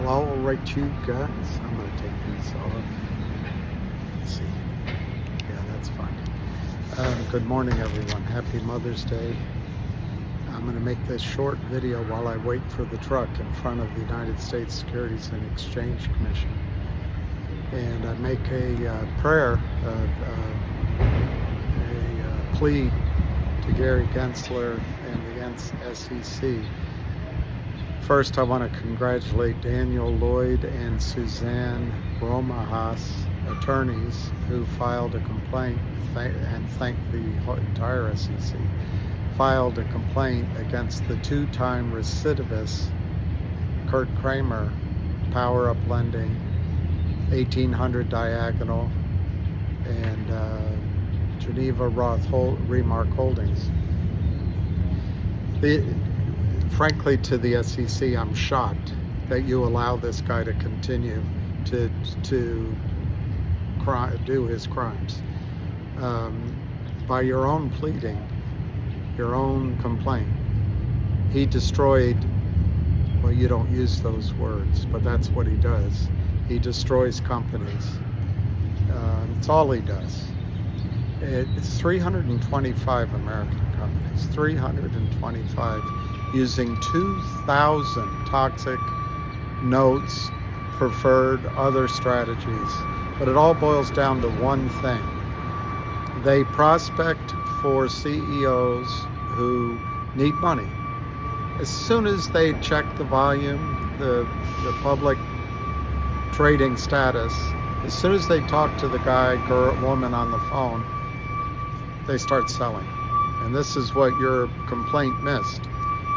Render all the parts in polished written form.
All right, you guys. I'm going to take these off. Let's see. Yeah, that's fine. Good morning, everyone. Happy Mother's Day. I'm going to make this short video while I wait for the truck in front of the United States Securities and Exchange Commission. And I make a prayer, a plea to Gary Gensler and the SEC. First, I want to congratulate Daniel Lloyd and Suzanne Romajas, attorneys who filed a complaint, and thank the entire SEC, filed a complaint against the two-time recidivist CURT KRAMER, Power Up Lending, 1800 Diagonal, and Geneva Roth Remark Holdings. Frankly, to the SEC, I'm shocked that you allow this guy to continue to do his crimes. By your own pleading, your own complaint, he destroyed, well, you don't use those words, but that's what he does. He destroys companies. It's all he does. It's 325 American companies, 325, using 2,000 toxic notes, preferred, other strategies. But it all boils down to one thing. They prospect for CEOs who need money. As soon as they check the volume, the public trading status, as soon as they talk to the guy, girl, woman on the phone, they start selling. And this is what your complaint missed.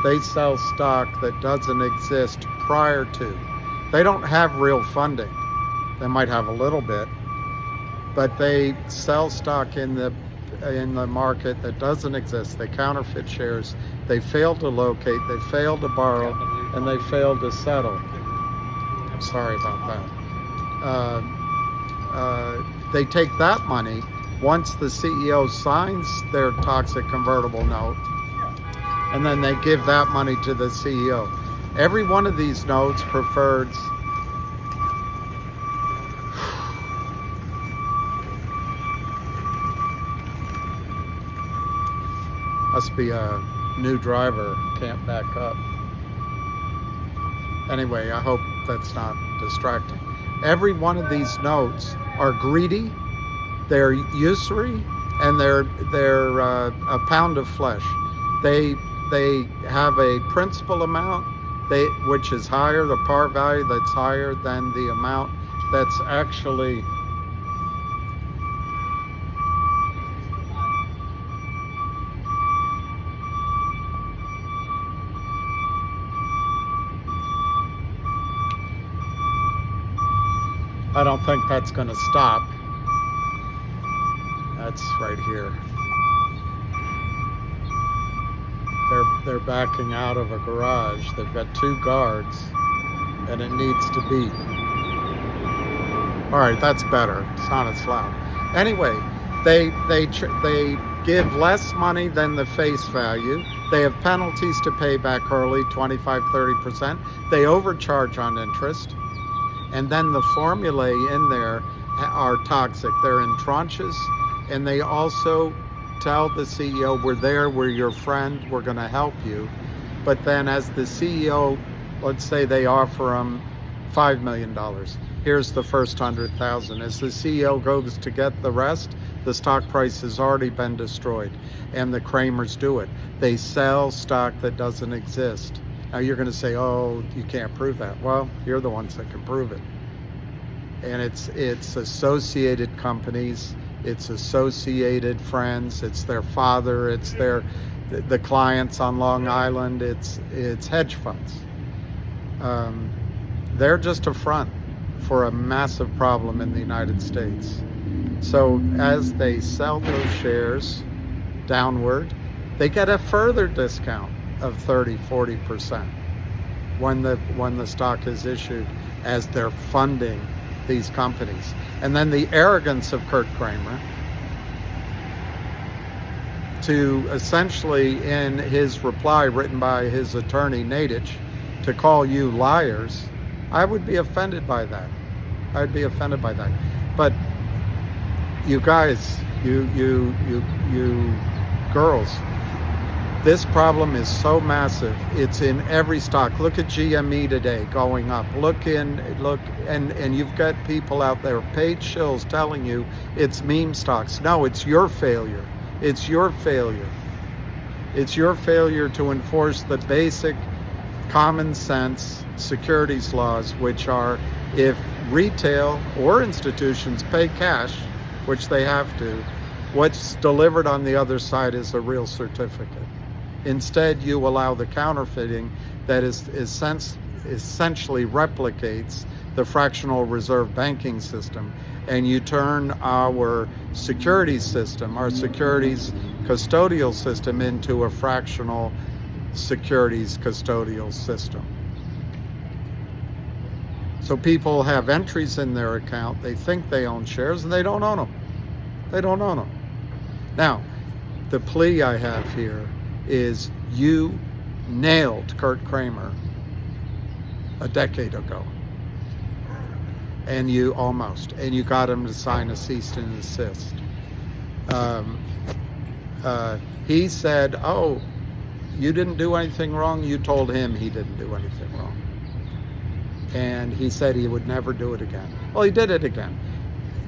They sell stock that doesn't exist prior to. They don't have real funding. They might have a little bit, but they sell stock in the market that doesn't exist. They counterfeit shares. They fail to locate. They fail to borrow, and they fail to settle. I'm sorry about that. They take that money once the CEO signs their toxic convertible note, and then they give that money to the CEO. Every one of these notes preferreds must be a new driver, can't back up. Anyway, I hope that's not distracting. Every one of these notes are greedy, they're usury, and they're a pound of flesh. They have a principal amount which is higher, the par value that's higher than the amount that's actually I don't think that's going to stop. That's right here. They're backing out of a garage. They've got two guards, and it needs to beep. All right, that's better. It's not as loud. Anyway, they give less money than the face value. They have penalties to pay back early, 25-30%. They overcharge on interest. And then the formulae in there are toxic. They're in tranches, and they also tell the CEO, we're there, we're your friend, we're going to help you. But then as the CEO, let's say they offer him $5 million. Here's the first 100,000. As the CEO goes to get the rest, the stock price has already been destroyed. And the Kramers do it. They sell stock that doesn't exist. Now you're going to say, oh, you can't prove that. Well, you're the ones that can prove it. And it's associated companies, it's associated friends, it's their father, it's the clients on Long Island, it's hedge funds. They're just a front for a massive problem in the United States. So as they sell those shares downward, they get a further discount of 30-40% when the stock is issued, as they're funding these companies. And then the arrogance of CURT KRAMER to essentially, in his reply written by his attorney Nadich, to call you liars I would be offended by that. I'd be offended by that. But you guys, you girls, this problem is so massive. It's in every stock. Look at GME today going up. Look, and you've got people out there, paid shills, telling you it's meme stocks. No, it's your failure. It's your failure. It's your failure to enforce the basic common sense securities laws, which are, if retail or institutions pay cash, which they have to, what's delivered on the other side is a real certificate. Instead, you allow the counterfeiting that essentially replicates the fractional reserve banking system, and you turn our securities system, our securities custodial system, into a fractional securities custodial system. So people have entries in their account, they think they own shares, and they don't own them. They don't own them. Now, the plea I have here is, you nailed CURT KRAMER a decade ago. And you got him to sign a cease and desist. He said, oh, you didn't do anything wrong. You told him he didn't do anything wrong. And he said he would never do it again. Well, he did it again.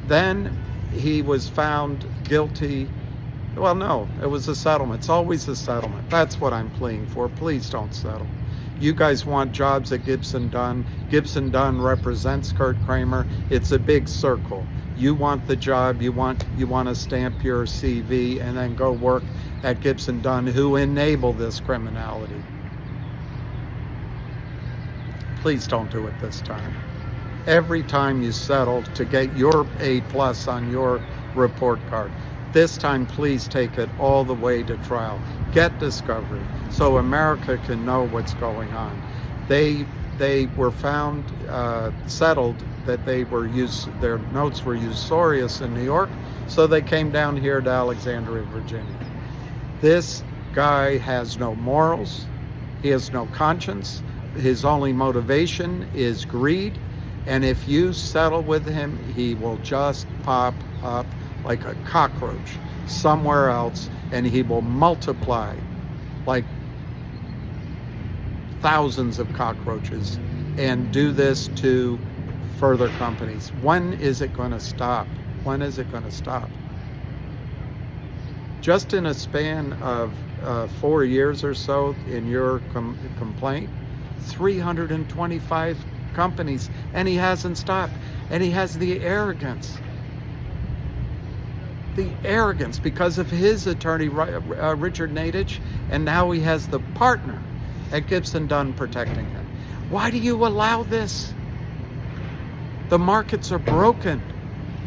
Then he was found guilty. Well, no, it was a settlement. It's always a settlement. That's what I'm pleading for. Please don't settle. You guys want jobs at Gibson Dunn. Gibson Dunn represents CURT KRAMER. It's a big circle. You want the job, you want to stamp your CV and then go work at Gibson Dunn, who enable this criminality. Please don't do it this time. Every time you settle to get your A+ on your report card, this time please take it all the way to trial. Get discovery so America can know what's going on. They were found settled that their notes were usurious in New York, so they came down here to Alexandria, Virginia. This guy has no morals, he has no conscience, his only motivation is greed, and if you settle with him, he will just pop up like a cockroach somewhere else, and he will multiply like thousands of cockroaches and do this to further companies. When is it going to stop? When is it going to stop? Just in a span of 4 years or so in your complaint, 325 companies, and he hasn't stopped. And he has the arrogance because of his attorney, Richard Nadich, and now he has the partner at Gibson Dunn protecting him. Why do you allow this? The markets are broken.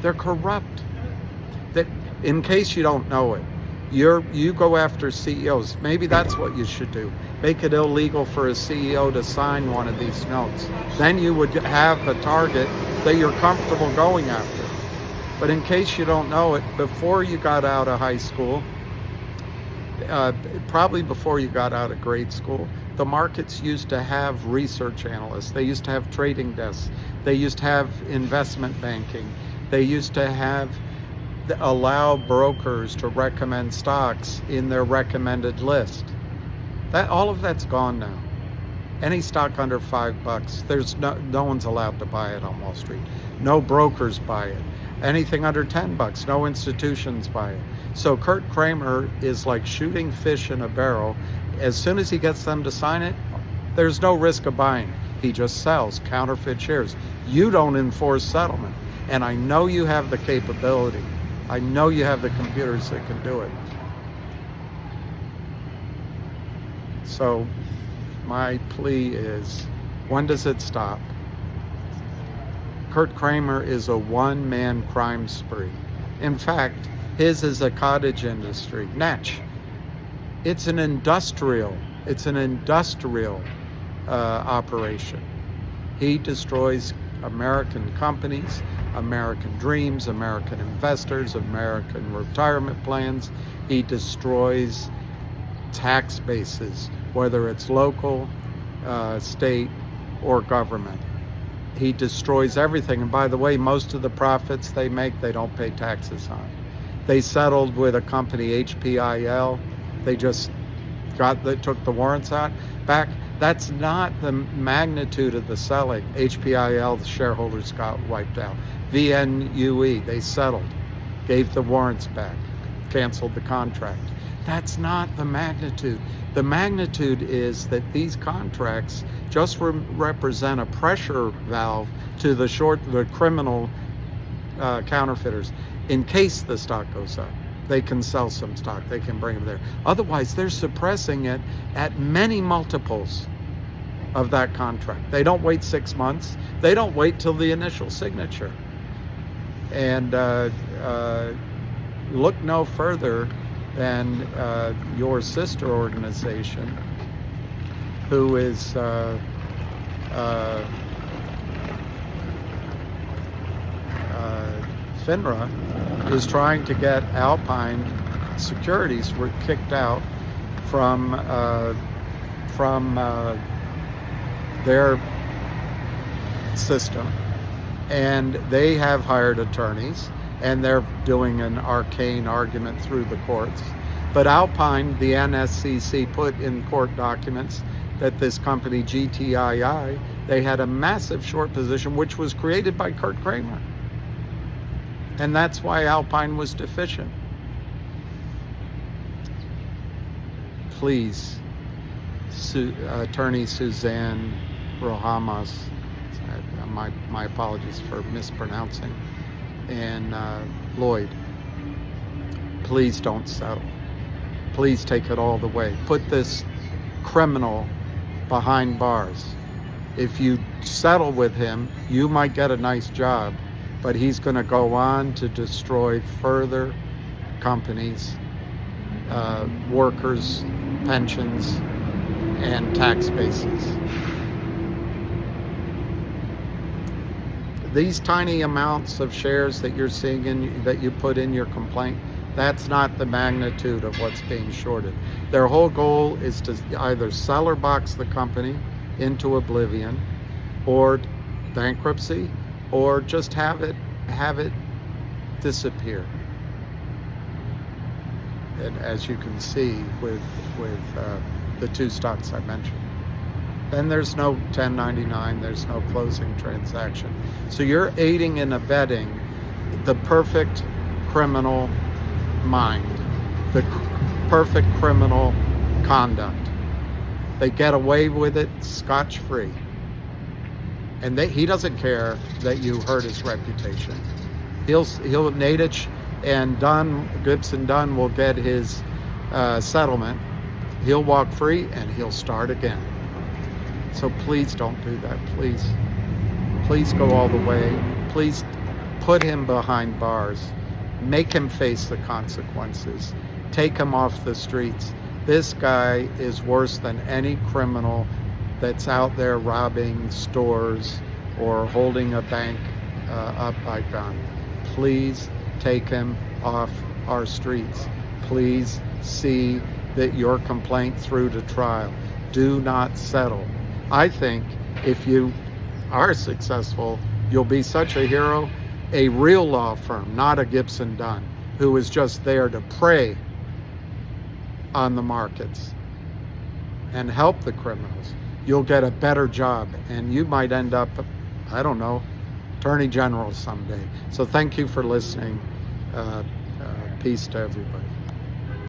They're corrupt. That, in case you don't know it, you go after CEOs. Maybe that's what you should do. Make it illegal for a CEO to sign one of these notes. Then you would have a target that you're comfortable going after. But in case you don't know it, before you got out of high school, probably before you got out of grade school, the markets used to have research analysts. They used to have trading desks. They used to have investment banking. They used to allow brokers to recommend stocks in their recommended list. All of that's gone now. Any stock under $5, there's no one's allowed to buy it on Wall Street. No brokers buy it. Anything under $10, no institutions buy it. So CURT KRAMER is like shooting fish in a barrel. As soon as he gets them to sign it, there's no risk of buying. He just sells counterfeit shares. You don't enforce settlement. And I know you have the capability. I know you have the computers that can do it. So my plea is, when does it stop? CURT KRAMER is a one-man crime spree. In fact, his is a cottage industry, niche. It's an industrial operation. He destroys American companies, American dreams, American investors, American retirement plans. He destroys tax bases, whether it's local, state, or government. He destroys everything. And by the way, most of the profits they make, they don't pay taxes on. They settled with a company, HPIL. They just took the warrants out back. That's not the magnitude of the selling. HPIL, the shareholders got wiped out. VNUE, they settled, gave the warrants back, canceled the contract. That's not the magnitude. The magnitude is that these contracts just represent a pressure valve to the criminal counterfeiters. In case the stock goes up, they can sell some stock, they can bring them there. Otherwise, they're suppressing it at many multiples of that contract. They don't wait 6 months. They don't wait till the initial signature. And look no further than your sister organization, who is FINRA, is trying to get Alpine Securities were kicked out from their system, and they have hired attorneys, and they're doing an arcane argument through the courts. But Alpine, the NSCC, put in court documents that this company GTII, they had a massive short position, which was created by CURT KRAMER. And that's why Alpine was deficient. Please, Attorney Suzanne Rojamas, my apologies for mispronouncing, and Lloyd, please don't settle. Please take it all the way. Put this criminal behind bars. If you settle with him, you might get a nice job, but he's going to go on to destroy further companies, workers, pensions, and tax bases. These tiny amounts of shares that you're seeing that you put in your complaint, that's not the magnitude of what's being shorted. Their whole goal is to either sell or box the company into oblivion, or bankruptcy, or just have it disappear. And as you can see with the two stocks I mentioned. Then there's no 1099, there's no closing transaction. So you're aiding and abetting the perfect criminal mind, the perfect criminal conduct. They get away with it scotch-free. And he doesn't care that you hurt his reputation. He'll Nadich and Gibson Dunn will get his settlement. He'll walk free and he'll start again. So please don't do that, please. Please go all the way. Please put him behind bars. Make him face the consequences. Take him off the streets. This guy is worse than any criminal that's out there robbing stores or holding a bank up by gun. Please take him off our streets. Please see that your complaint through to trial. Do not settle. I think if you are successful, you'll be such a hero. A real law firm, not a Gibson Dunn, who is just there to prey on the markets and help the criminals. You'll get a better job, and you might end up, I don't know, Attorney General someday. So thank you for listening. Peace to everybody.